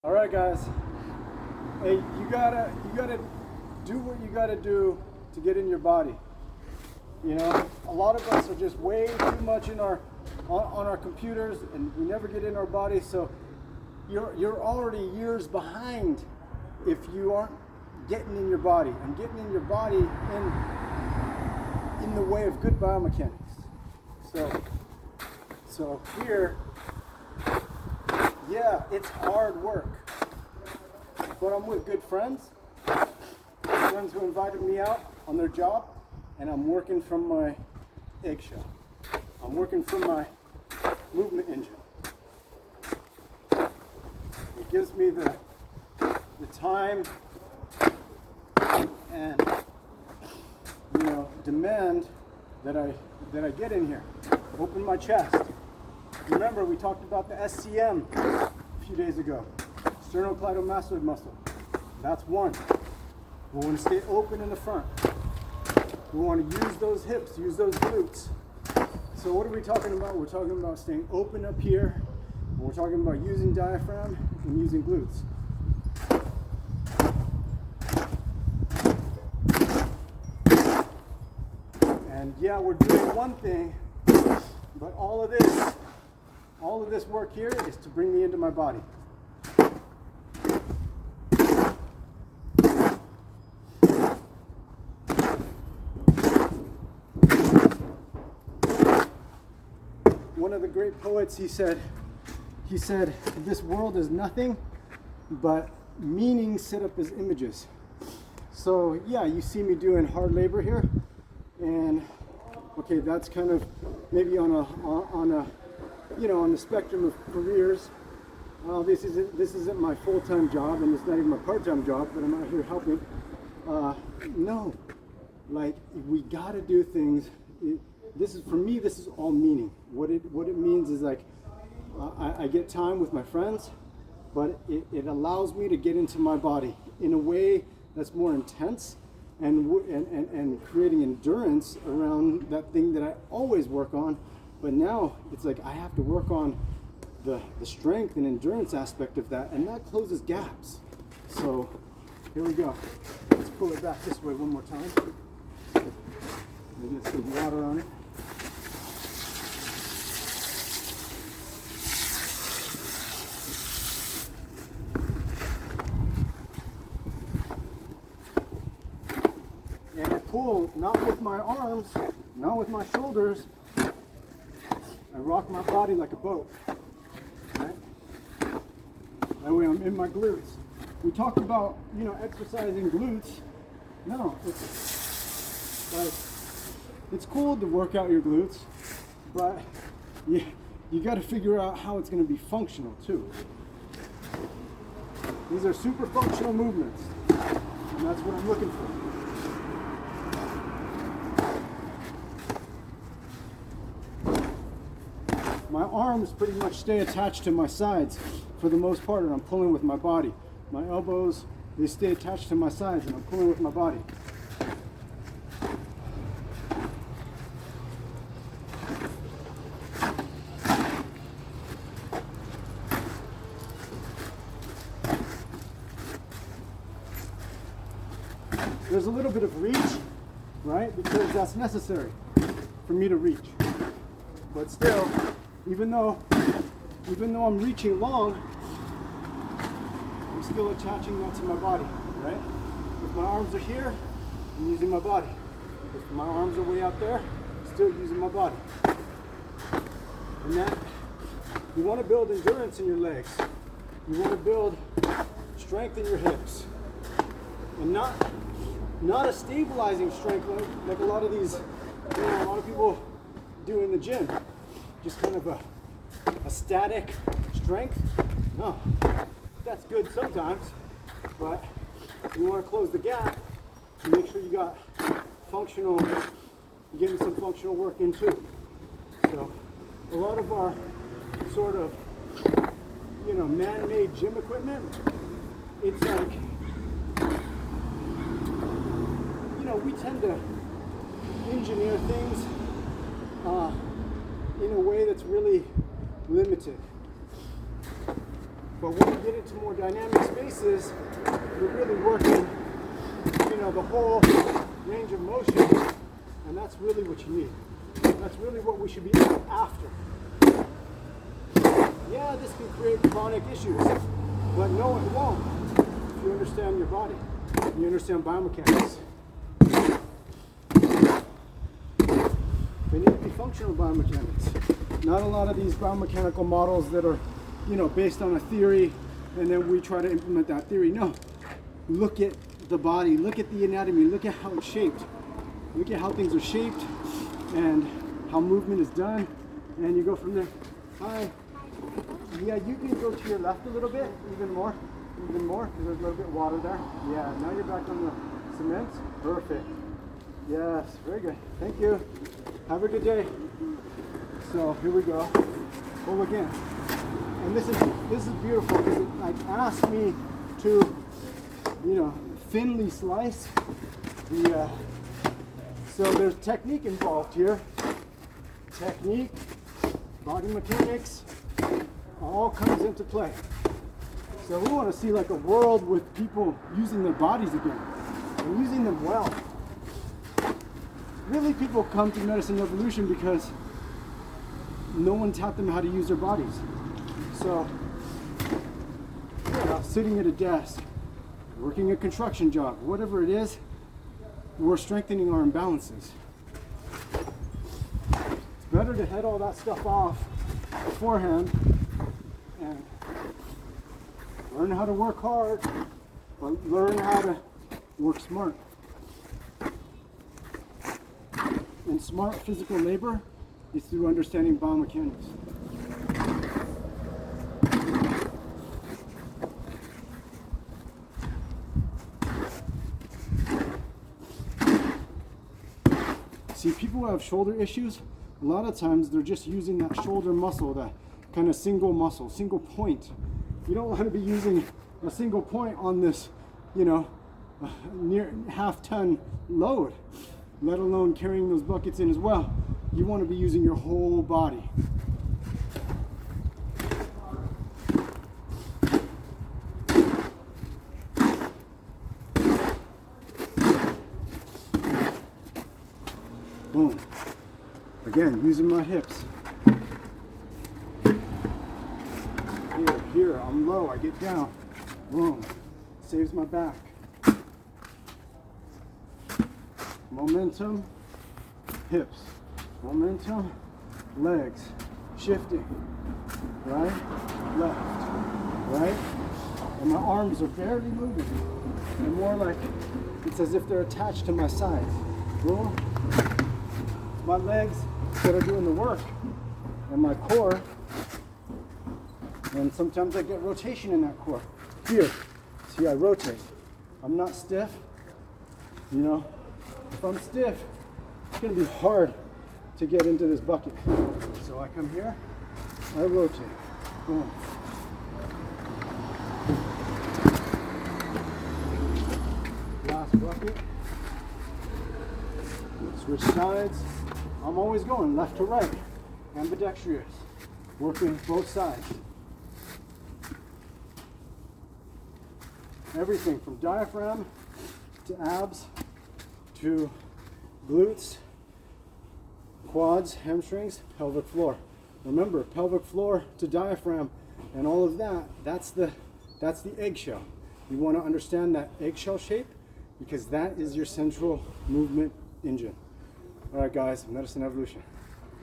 All right, guys. Hey, you gotta do what you gotta do to get in your body. You know, a lot of us are just way too much in our on our computers, and we never get in our body. So you're already years behind if you aren't getting in your body and getting in your body in the way of good biomechanics. So here, yeah, it's hard work, but I'm with good friends who invited me out on their job, and I'm working from my eggshell. I'm working from my movement engine. It gives me the time and demand that I get in here. Open my chest. Remember, we talked about the SCM a few days ago, sternocleidomastoid muscle. That's one. We want to stay open in the front. We want to use those hips, use those glutes. So what are we talking about? We're talking about staying open up here. And we're talking about using diaphragm and using glutes. And yeah, we're doing one thing, but all of this work here is to bring me into my body. One of the great poets, he said, this world is nothing but meaning set up as images. So yeah, you see me doing hard labor here, and okay, that's kind of maybe on the spectrum of careers. This isn't my full-time job, and it's not even my part-time job, but I'm out here helping. No, like, we gotta do things. For me, this is all meaning. What it means is, like, I get time with my friends, but it allows me to get into my body in a way that's more intense and creating endurance around that thing that I always work on. But now it's like I have to work on the strength and endurance aspect of that, and that closes gaps. So here we go. Let's pull it back this way one more time. Maybe get some water on it. And I pull, not with my arms, not with my shoulders. I rock my body like a boat. Right? That way I'm in my glutes. We talked about, exercising glutes. No, it's cool to work out your glutes, but you got to figure out how it's going to be functional too. These are super functional movements, and that's what I'm looking for. My arms pretty much stay attached to my sides for the most part, and I'm pulling with my body. My elbows, they stay attached to my sides, and I'm pulling with my body. There's a little bit of reach, right? Because that's necessary for me to reach. But still, even though I'm reaching long, I'm still attaching that to my body, right? If my arms are here, I'm using my body. If my arms are way out there, I'm still using my body. And that, you want to build endurance in your legs. You want to build strength in your hips. And not a stabilizing strength like a lot of people do in the gym. Just kind of a static strength. No, that's good sometimes, but you want to close the gap and make sure you got getting some functional work in too. So a lot of our sort of, man-made gym equipment, it's like, we tend to engineer things in a way that's really limited. But when we get into more dynamic spaces, we're really working, you know, the whole range of motion, and that's really what you need. That's really what we should be after. Yeah, this can create chronic issues, but no, it won't. If you understand your body, you understand biomechanics. They need to be functional biomechanics. Not a lot of these biomechanical models that are, you know, based on a theory, and then we try to implement that theory. No, look at the body, look at the anatomy, look at how it's shaped. Look at how things are shaped and how movement is done, and you go from there. Hi. Yeah, you can go to your left a little bit, even more, because there's a little bit of water there. Yeah, now you're back on the cement. Perfect. Yes, very good. Thank you. Have a good day. So here we go. Pull again. And this is beautiful because it like asks me to, you know, thinly slice the. So there's technique involved here. Technique, body mechanics, all comes into play. So we want to see like a world with people using their bodies again and using them well. Really, people come to medicine evolution because no one taught them how to use their bodies. So, you know, sitting at a desk, working a construction job, whatever it is, we're strengthening our imbalances. It's better to head all that stuff off beforehand and learn how to work hard, but learn how to work smart. And smart physical labor is through understanding biomechanics. See, people who have shoulder issues, a lot of times they're just using that shoulder muscle, that kind of single muscle, single point. You don't want to be using a single point on this, you know, near half-ton load, let alone carrying those buckets in as well. You want to be using your whole body. Boom. Again, using my hips. Here, I'm low, I get down. Boom. Saves my back. Momentum, hips. Momentum, legs. Shifting. Right, left. Right? And my arms are barely moving. And more like it's as if they're attached to my sides. Boom. My legs that are doing the work, and my core, and sometimes I get rotation in that core. Here, see, I rotate. I'm not stiff. You know, if I'm stiff, it's gonna be hard to get into this bucket. So I come here, I rotate. Boom. Last bucket. Switch sides. I'm always going left to right, ambidextrous, working both sides. Everything from diaphragm to abs to glutes, quads, hamstrings, pelvic floor. Remember, pelvic floor to diaphragm and all of that, that's the eggshell. You want to understand that eggshell shape because that is your central movement engine. All right, guys, medicine evolution.